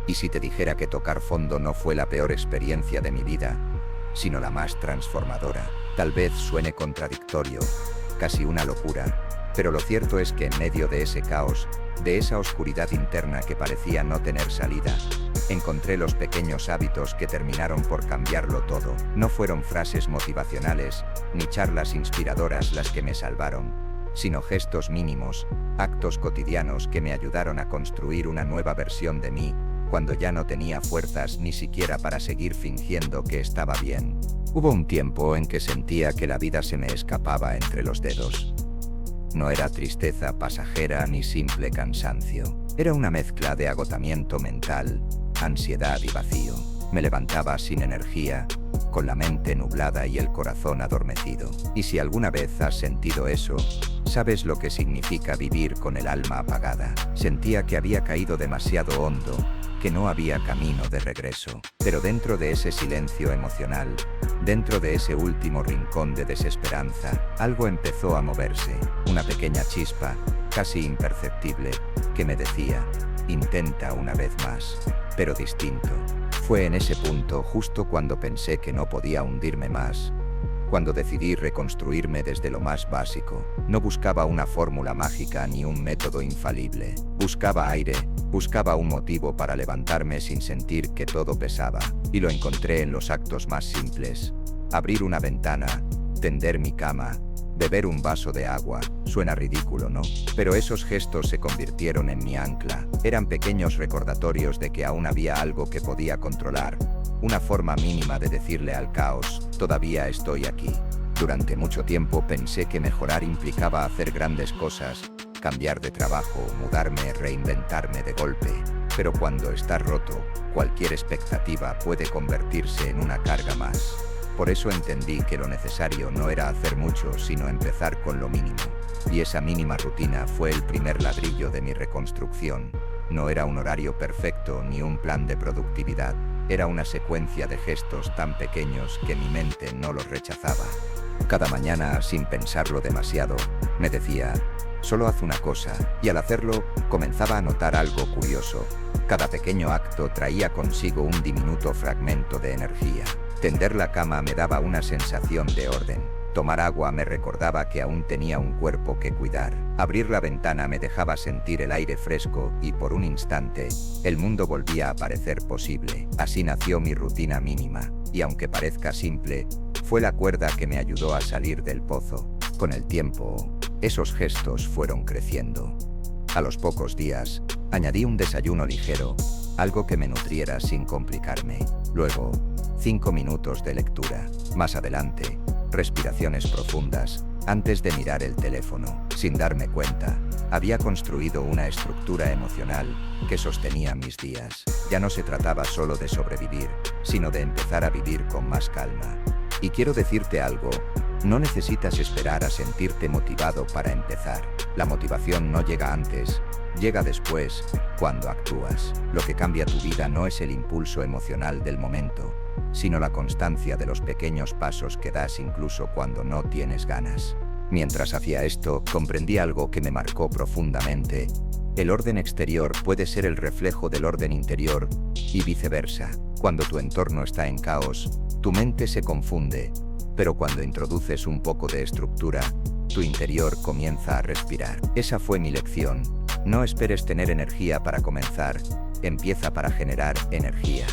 Y si te dijera que tocar fondo no fue la peor experiencia de mi vida, sino la más transformadora, tal vez suene contradictorio, casi una locura, pero lo cierto es que en medio de ese caos, de esa oscuridad interna que parecía no tener salida, encontré los pequeños hábitos que terminaron por cambiarlo todo. No fueron frases motivacionales, ni charlas inspiradoras las que me salvaron, sino gestos mínimos, actos cotidianos que me ayudaron a construir una nueva versión de mí, cuando ya no tenía fuerzas ni siquiera para seguir fingiendo que estaba bien. Hubo un tiempo en que sentía que la vida se me escapaba entre los dedos. No era tristeza pasajera ni simple cansancio. Era una mezcla de agotamiento mental, ansiedad y vacío. Me levantaba sin energía, con la mente nublada y el corazón adormecido. Y si alguna vez has sentido eso, sabes lo que significa vivir con el alma apagada. Sentía que había caído demasiado hondo, que no había camino de regreso. Pero dentro de ese silencio emocional, dentro de ese último rincón de desesperanza, algo empezó a moverse, una pequeña chispa, casi imperceptible, que me decía, intenta una vez más, pero distinto. Fue en ese punto, justo cuando pensé que no podía hundirme más, cuando decidí reconstruirme desde lo más básico. No buscaba una fórmula mágica ni un método infalible. Buscaba aire, buscaba un motivo para levantarme sin sentir que todo pesaba. Y lo encontré en los actos más simples. Abrir una ventana, tender mi cama, beber un vaso de agua. Suena ridículo, ¿no? Pero esos gestos se convirtieron en mi ancla. Eran pequeños recordatorios de que aún había algo que podía controlar. Una forma mínima de decirle al caos, todavía estoy aquí. Durante mucho tiempo pensé que mejorar implicaba hacer grandes cosas, cambiar de trabajo, mudarme, reinventarme de golpe. Pero cuando estás roto, cualquier expectativa puede convertirse en una carga más. Por eso entendí que lo necesario no era hacer mucho, sino empezar con lo mínimo. Y esa mínima rutina fue el primer ladrillo de mi reconstrucción. No era un horario perfecto ni un plan de productividad. Era una secuencia de gestos tan pequeños que mi mente no los rechazaba. Cada mañana, sin pensarlo demasiado, me decía, solo haz una cosa, y al hacerlo, comenzaba a notar algo curioso. Cada pequeño acto traía consigo un diminuto fragmento de energía. Tender la cama me daba una sensación de orden. Tomar agua me recordaba que aún tenía un cuerpo que cuidar. Abrir la ventana me dejaba sentir el aire fresco y por un instante, el mundo volvía a parecer posible. Así nació mi rutina mínima, y aunque parezca simple, fue la cuerda que me ayudó a salir del pozo. Con el tiempo, esos gestos fueron creciendo. A los pocos días, añadí un desayuno ligero, algo que me nutriera sin complicarme. Luego, 5 minutos de lectura. Más adelante, respiraciones profundas, antes de mirar el teléfono. Sin darme cuenta, había construido una estructura emocional que sostenía mis días. Ya no se trataba solo de sobrevivir, sino de empezar a vivir con más calma. Y quiero decirte algo, no necesitas esperar a sentirte motivado para empezar. La motivación no llega antes, llega después, cuando actúas. Lo que cambia tu vida no es el impulso emocional del momento, sino la constancia de los pequeños pasos que das incluso cuando no tienes ganas. Mientras hacía esto, comprendí algo que me marcó profundamente. El orden exterior puede ser el reflejo del orden interior, y viceversa. Cuando tu entorno está en caos, tu mente se confunde, pero cuando introduces un poco de estructura, tu interior comienza a respirar. Esa fue mi lección. No esperes tener energía para comenzar, empieza para generar energía.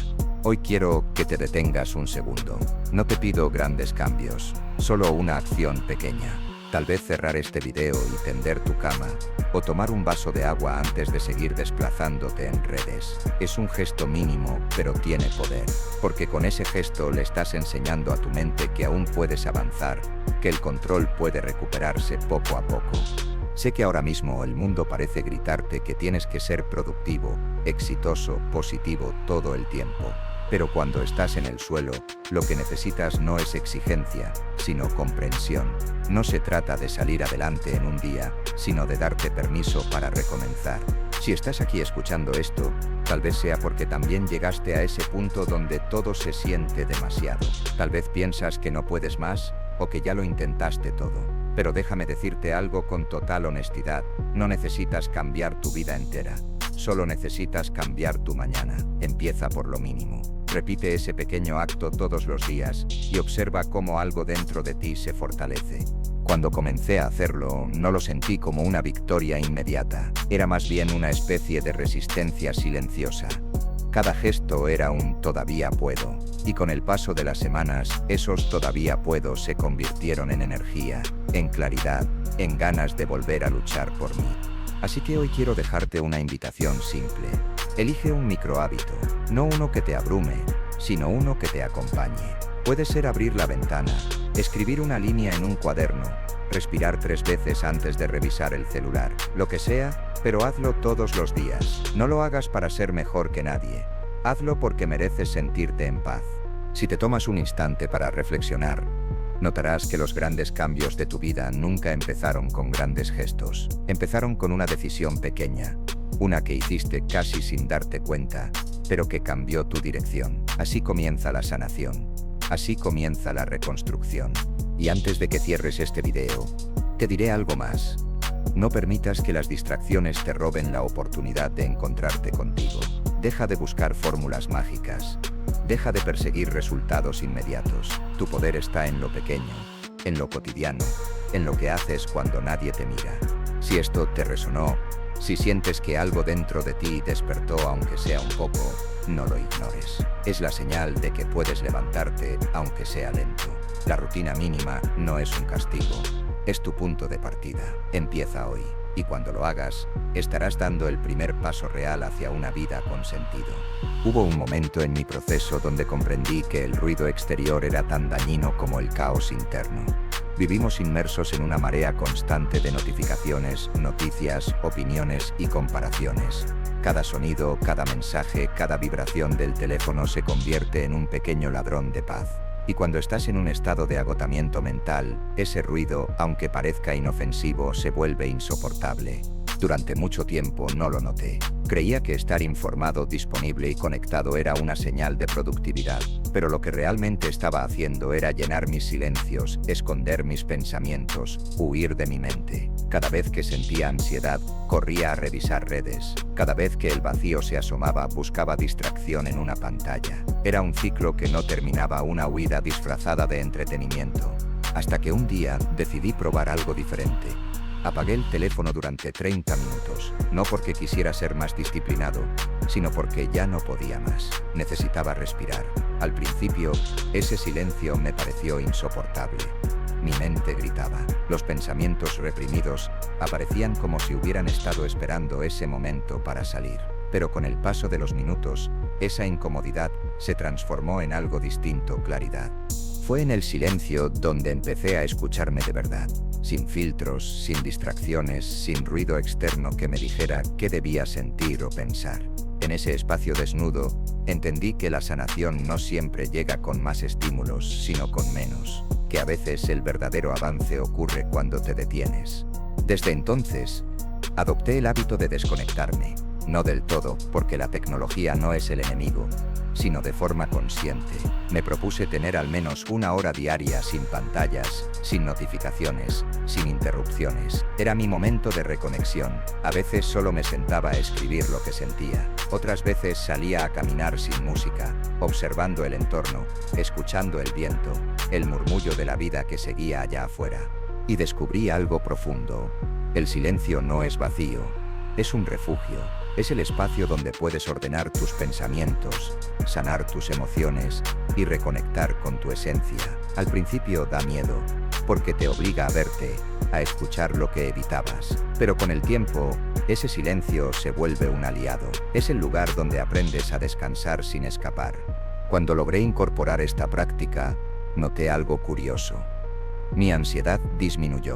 Hoy quiero que te detengas un segundo. No te pido grandes cambios, solo una acción pequeña. Tal vez cerrar este video y tender tu cama, o tomar un vaso de agua antes de seguir desplazándote en redes. Es un gesto mínimo, pero tiene poder, porque con ese gesto le estás enseñando a tu mente que aún puedes avanzar, que el control puede recuperarse poco a poco. Sé que ahora mismo el mundo parece gritarte que tienes que ser productivo, exitoso, positivo todo el tiempo. Pero cuando estás en el suelo, lo que necesitas no es exigencia, sino comprensión. No se trata de salir adelante en un día, sino de darte permiso para recomenzar. Si estás aquí escuchando esto, tal vez sea porque también llegaste a ese punto donde todo se siente demasiado. Tal vez piensas que no puedes más, o que ya lo intentaste todo. Pero déjame decirte algo con total honestidad, no necesitas cambiar tu vida entera. Solo necesitas cambiar tu mañana. Empieza por lo mínimo. Repite ese pequeño acto todos los días y observa cómo algo dentro de ti se fortalece. Cuando comencé a hacerlo, no lo sentí como una victoria inmediata. Era más bien una especie de resistencia silenciosa. Cada gesto era un todavía puedo. Y con el paso de las semanas, esos todavía puedo se convirtieron en energía, en claridad, en ganas de volver a luchar por mí. Así que hoy quiero dejarte una invitación simple. Elige un microhábito, no uno que te abrume, sino uno que te acompañe. Puede ser abrir la ventana, escribir una línea en un cuaderno, respirar 3 veces antes de revisar el celular, lo que sea, pero hazlo todos los días. No lo hagas para ser mejor que nadie. Hazlo porque mereces sentirte en paz. Si te tomas un instante para reflexionar, notarás que los grandes cambios de tu vida nunca empezaron con grandes gestos. Empezaron con una decisión pequeña, una que hiciste casi sin darte cuenta, pero que cambió tu dirección. Así comienza la sanación. Así comienza la reconstrucción. Y antes de que cierres este video, te diré algo más. No permitas que las distracciones te roben la oportunidad de encontrarte contigo. Deja de buscar fórmulas mágicas. Deja de perseguir resultados inmediatos. Tu poder está en lo pequeño, en lo cotidiano, en lo que haces cuando nadie te mira. Si esto te resonó, si sientes que algo dentro de ti despertó aunque sea un poco, no lo ignores. Es la señal de que puedes levantarte aunque sea lento. La rutina mínima no es un castigo, es tu punto de partida. Empieza hoy, y cuando lo hagas, estarás dando el primer paso real hacia una vida con sentido. Hubo un momento en mi proceso donde comprendí que el ruido exterior era tan dañino como el caos interno. Vivimos inmersos en una marea constante de notificaciones, noticias, opiniones y comparaciones. Cada sonido, cada mensaje, cada vibración del teléfono se convierte en un pequeño ladrón de paz. Y cuando estás en un estado de agotamiento mental, ese ruido, aunque parezca inofensivo, se vuelve insoportable. Durante mucho tiempo no lo noté. Creía que estar informado, disponible y conectado era una señal de productividad, pero lo que realmente estaba haciendo era llenar mis silencios, esconder mis pensamientos, huir de mi mente. Cada vez que sentía ansiedad, corría a revisar redes. Cada vez que el vacío se asomaba, buscaba distracción en una pantalla. Era un ciclo que no terminaba, una huida disfrazada de entretenimiento. Hasta que un día decidí probar algo diferente. Apagué el teléfono durante 30 minutos, no porque quisiera ser más disciplinado, sino porque ya no podía más. Necesitaba respirar. Al principio, ese silencio me pareció insoportable. Mi mente gritaba. Los pensamientos reprimidos aparecían como si hubieran estado esperando ese momento para salir. Pero con el paso de los minutos, esa incomodidad se transformó en algo distinto: claridad. Fue en el silencio donde empecé a escucharme de verdad, sin filtros, sin distracciones, sin ruido externo que me dijera qué debía sentir o pensar. En ese espacio desnudo, entendí que la sanación no siempre llega con más estímulos, sino con menos, que a veces el verdadero avance ocurre cuando te detienes. Desde entonces, adopté el hábito de desconectarme, no del todo, porque la tecnología no es el enemigo, sino de forma consciente. Me propuse tener al menos 1 hora diaria sin pantallas, sin notificaciones, sin interrupciones. Era mi momento de reconexión. A veces solo me sentaba a escribir lo que sentía. Otras veces salía a caminar sin música, observando el entorno, escuchando el viento, el murmullo de la vida que seguía allá afuera. Y descubrí algo profundo. El silencio no es vacío, es un refugio. Es el espacio donde puedes ordenar tus pensamientos, sanar tus emociones y reconectar con tu esencia. Al principio da miedo, porque te obliga a verte, a escuchar lo que evitabas. Pero con el tiempo, ese silencio se vuelve un aliado. Es el lugar donde aprendes a descansar sin escapar. Cuando logré incorporar esta práctica, noté algo curioso. Mi ansiedad disminuyó.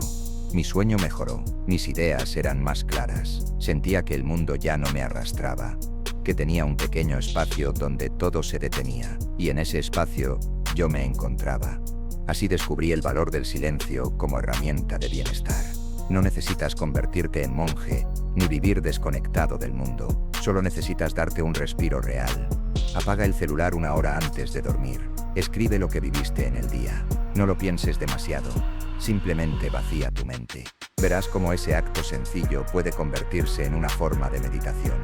Mi sueño mejoró, mis ideas eran más claras. Sentía que el mundo ya no me arrastraba, que tenía un pequeño espacio donde todo se detenía, y en ese espacio yo me encontraba. Así descubrí el valor del silencio como herramienta de bienestar. No necesitas convertirte en monje, ni vivir desconectado del mundo. Solo necesitas darte un respiro real. Apaga el celular 1 hora antes de dormir. Escribe lo que viviste en el día. No lo pienses demasiado. Simplemente vacía tu mente. Verás cómo ese acto sencillo puede convertirse en una forma de meditación.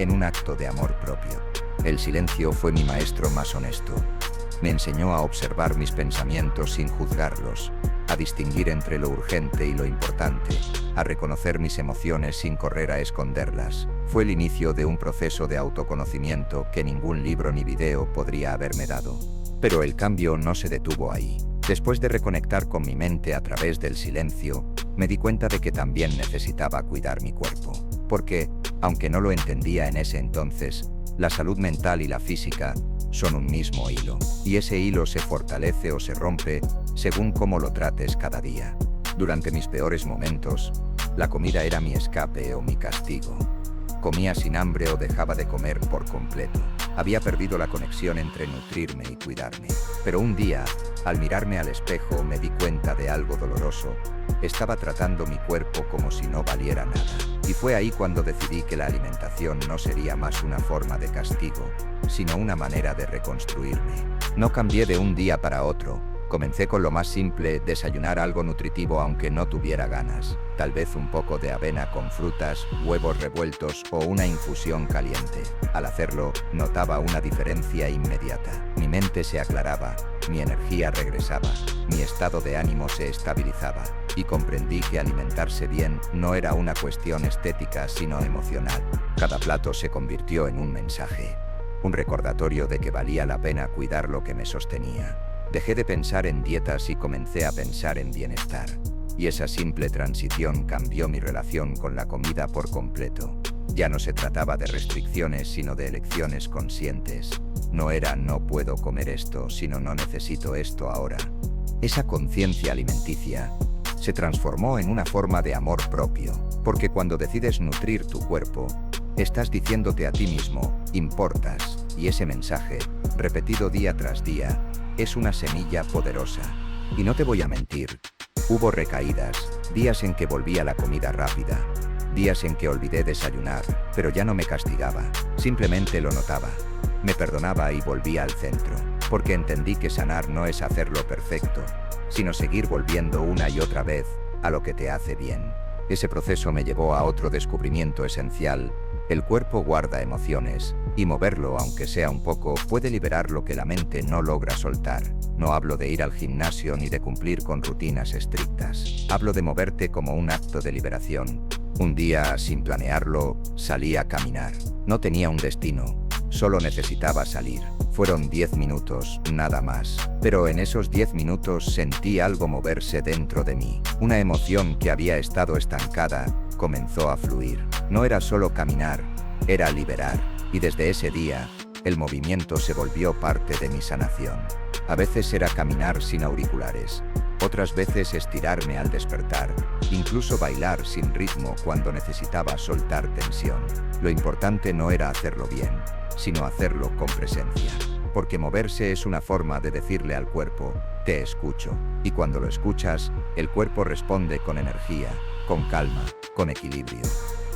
en un acto de amor propio. El silencio fue mi maestro más honesto. Me enseñó a observar mis pensamientos sin juzgarlos, a distinguir entre lo urgente y lo importante, a reconocer mis emociones sin correr a esconderlas. Fue el inicio de un proceso de autoconocimiento que ningún libro ni video podría haberme dado. Pero el cambio no se detuvo ahí. Después de reconectar con mi mente a través del silencio, me di cuenta de que también necesitaba cuidar mi cuerpo. Porque, aunque no lo entendía en ese entonces, la salud mental y la física son un mismo hilo, y ese hilo se fortalece o se rompe según cómo lo trates cada día. Durante mis peores momentos, la comida era mi escape o mi castigo. Comía sin hambre o dejaba de comer por completo. Había perdido la conexión entre nutrirme y cuidarme. Pero un día, al mirarme al espejo, me di cuenta de algo doloroso. Estaba tratando mi cuerpo como si no valiera nada. Y fue ahí cuando decidí que la alimentación no sería más una forma de castigo, sino una manera de reconstruirme. No cambié de un día para otro. Comencé con lo más simple, desayunar algo nutritivo aunque no tuviera ganas. Tal vez un poco de avena con frutas, huevos revueltos o una infusión caliente. Al hacerlo, notaba una diferencia inmediata. Mi mente se aclaraba, mi energía regresaba, mi estado de ánimo se estabilizaba. Y comprendí que alimentarse bien no era una cuestión estética sino emocional. Cada plato se convirtió en un mensaje, un recordatorio de que valía la pena cuidar lo que me sostenía. Dejé de pensar en dietas y comencé a pensar en bienestar. Y esa simple transición cambió mi relación con la comida por completo. Ya no se trataba de restricciones, sino de elecciones conscientes. No era no puedo comer esto, sino no necesito esto ahora. Esa conciencia alimenticia se transformó en una forma de amor propio, porque cuando decides nutrir tu cuerpo, estás diciéndote a ti mismo, importas, y ese mensaje, repetido día tras día, es una semilla poderosa. Y no te voy a mentir, hubo recaídas, días en que volví a la comida rápida, días en que olvidé desayunar, pero ya no me castigaba, simplemente lo notaba. Me perdonaba y volvía al centro, porque entendí que sanar no es hacerlo perfecto, sino seguir volviendo una y otra vez a lo que te hace bien. Ese proceso me llevó a otro descubrimiento esencial. El cuerpo guarda emociones, y moverlo, aunque sea un poco, puede liberar lo que la mente no logra soltar. No hablo de ir al gimnasio ni de cumplir con rutinas estrictas. Hablo de moverte como un acto de liberación. Un día, sin planearlo, salí a caminar. No tenía un destino, solo necesitaba salir. Fueron 10 minutos, nada más. Pero en esos 10 minutos sentí algo moverse dentro de mí. Una emoción que había estado estancada comenzó a fluir. No era solo caminar, era liberar. Y desde ese día, el movimiento se volvió parte de mi sanación. A veces era caminar sin auriculares, otras veces estirarme al despertar, incluso bailar sin ritmo cuando necesitaba soltar tensión. Lo importante no era hacerlo bien, sino hacerlo con presencia. Porque moverse es una forma de decirle al cuerpo, te escucho. Y cuando lo escuchas, el cuerpo responde con energía, con calma, con equilibrio.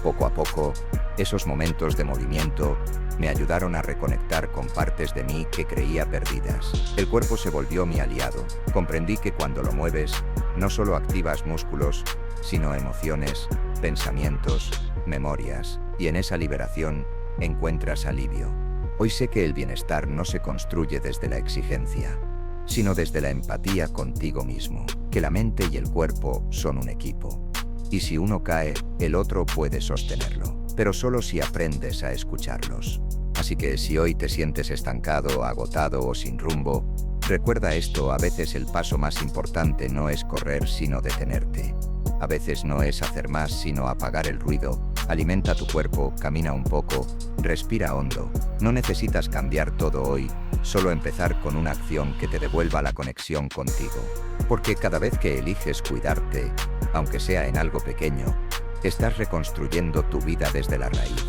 Poco a poco, esos momentos de movimiento me ayudaron a reconectar con partes de mí que creía perdidas. El cuerpo se volvió mi aliado. Comprendí que cuando lo mueves, no solo activas músculos, sino emociones, pensamientos, memorias, y en esa liberación encuentras alivio. Hoy sé que el bienestar no se construye desde la exigencia, sino desde la empatía contigo mismo, que la mente y el cuerpo son un equipo. Y si uno cae, el otro puede sostenerlo, pero solo si aprendes a escucharlos. Así que si hoy te sientes estancado, agotado o sin rumbo, recuerda esto: a veces el paso más importante no es correr, sino detenerte. A veces no es hacer más, sino apagar el ruido. Alimenta tu cuerpo, camina un poco, respira hondo. No necesitas cambiar todo hoy, solo empezar con una acción que te devuelva la conexión contigo. Porque cada vez que eliges cuidarte, aunque sea en algo pequeño, estás reconstruyendo tu vida desde la raíz.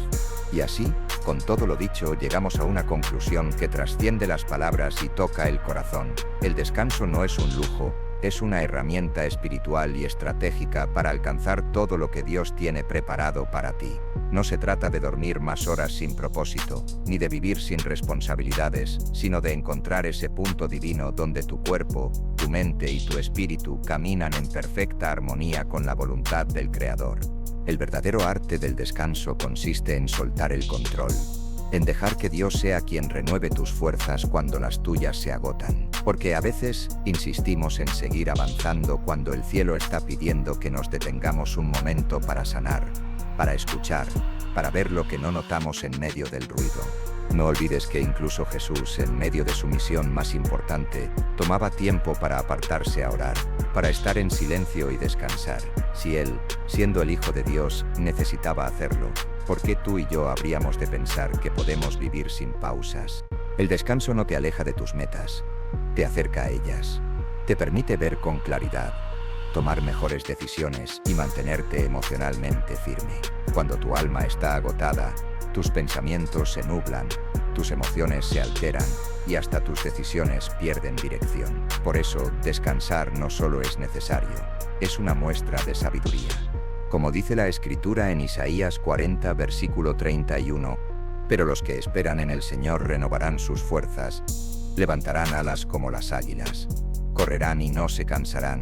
Y así, con todo lo dicho, llegamos a una conclusión que trasciende las palabras y toca el corazón. El descanso no es un lujo, es una herramienta espiritual y estratégica para alcanzar todo lo que Dios tiene preparado para ti. No se trata de dormir más horas sin propósito, ni de vivir sin responsabilidades, sino de encontrar ese punto divino donde tu cuerpo, tu mente y tu espíritu caminan en perfecta armonía con la voluntad del Creador. El verdadero arte del descanso consiste en soltar el control, en dejar que Dios sea quien renueve tus fuerzas cuando las tuyas se agotan. Porque a veces insistimos en seguir avanzando cuando el cielo está pidiendo que nos detengamos un momento para sanar, para escuchar, para ver lo que no notamos en medio del ruido. No olvides que incluso Jesús, en medio de su misión más importante, tomaba tiempo para apartarse a orar, para estar en silencio y descansar. Si Él, siendo el Hijo de Dios, necesitaba hacerlo, ¿por qué tú y yo habríamos de pensar que podemos vivir sin pausas? El descanso no te aleja de tus metas, te acerca a ellas, te permite ver con claridad, tomar mejores decisiones y mantenerte emocionalmente firme. Cuando tu alma está agotada, tus pensamientos se nublan, tus emociones se alteran y hasta tus decisiones pierden dirección. Por eso, descansar no solo es necesario, es una muestra de sabiduría. Como dice la Escritura en Isaías 40, versículo 31, pero los que esperan en el Señor renovarán sus fuerzas, levantarán alas como las águilas, correrán y no se cansarán,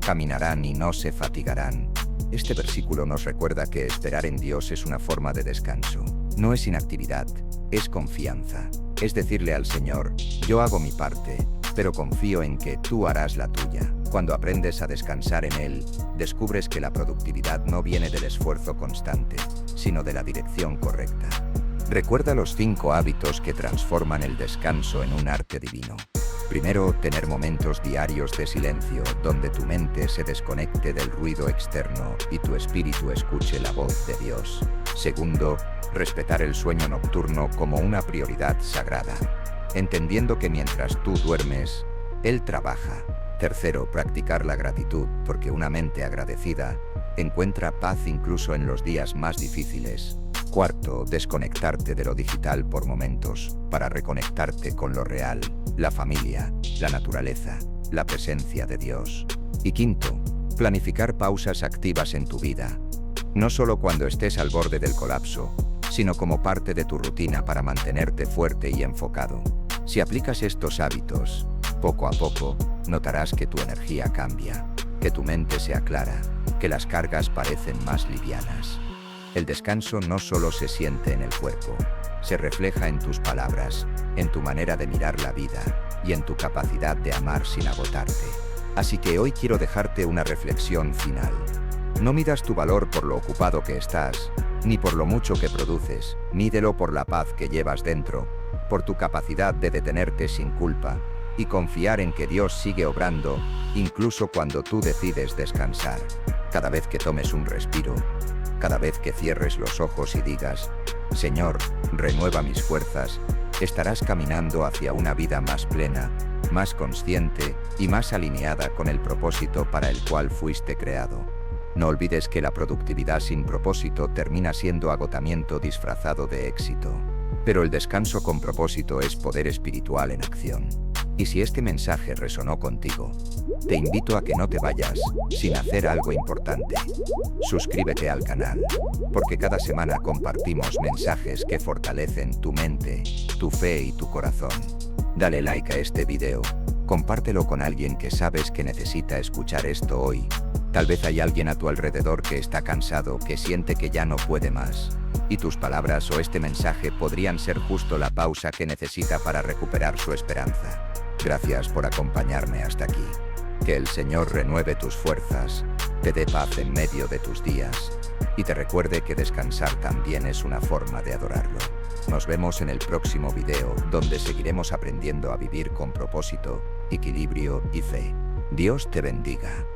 caminarán y no se fatigarán. Este versículo nos recuerda que esperar en Dios es una forma de descanso. No es inactividad, es confianza. Es decirle al Señor, yo hago mi parte, pero confío en que tú harás la tuya. Cuando aprendes a descansar en Él, descubres que la productividad no viene del esfuerzo constante, sino de la dirección correcta. Recuerda los 5 hábitos que transforman el descanso en un arte divino. Primero, tener momentos diarios de silencio, donde tu mente se desconecte del ruido externo y tu espíritu escuche la voz de Dios. Segundo, respetar el sueño nocturno como una prioridad sagrada, entendiendo que mientras tú duermes, Él trabaja. Tercero, practicar la gratitud, porque una mente agradecida encuentra paz incluso en los días más difíciles. Cuarto, desconectarte de lo digital por momentos, para reconectarte con lo real, la familia, la naturaleza, la presencia de Dios. Y quinto, planificar pausas activas en tu vida, no solo cuando estés al borde del colapso, sino como parte de tu rutina para mantenerte fuerte y enfocado. Si aplicas estos hábitos, poco a poco, notarás que tu energía cambia, que tu mente se aclara, que las cargas parecen más livianas. El descanso no solo se siente en el cuerpo, se refleja en tus palabras, en tu manera de mirar la vida y en tu capacidad de amar sin agotarte. Así que hoy quiero dejarte una reflexión final. No midas tu valor por lo ocupado que estás, ni por lo mucho que produces, mídelo por la paz que llevas dentro, por tu capacidad de detenerte sin culpa y confiar en que Dios sigue obrando, incluso cuando tú decides descansar. Cada vez que tomes un respiro, cada vez que cierres los ojos y digas, Señor, renueva mis fuerzas, estarás caminando hacia una vida más plena, más consciente y más alineada con el propósito para el cual fuiste creado. No olvides que la productividad sin propósito termina siendo agotamiento disfrazado de éxito. Pero el descanso con propósito es poder espiritual en acción. Y si este mensaje resonó contigo, te invito a que no te vayas sin hacer algo importante. Suscríbete al canal, porque cada semana compartimos mensajes que fortalecen tu mente, tu fe y tu corazón. Dale like a este video, compártelo con alguien que sabes que necesita escuchar esto hoy. Tal vez hay alguien a tu alrededor que está cansado, que siente que ya no puede más. Y tus palabras o este mensaje podrían ser justo la pausa que necesita para recuperar su esperanza. Gracias por acompañarme hasta aquí. Que el Señor renueve tus fuerzas, te dé paz en medio de tus días y te recuerde que descansar también es una forma de adorarlo. Nos vemos en el próximo video, donde seguiremos aprendiendo a vivir con propósito, equilibrio y fe. Dios te bendiga.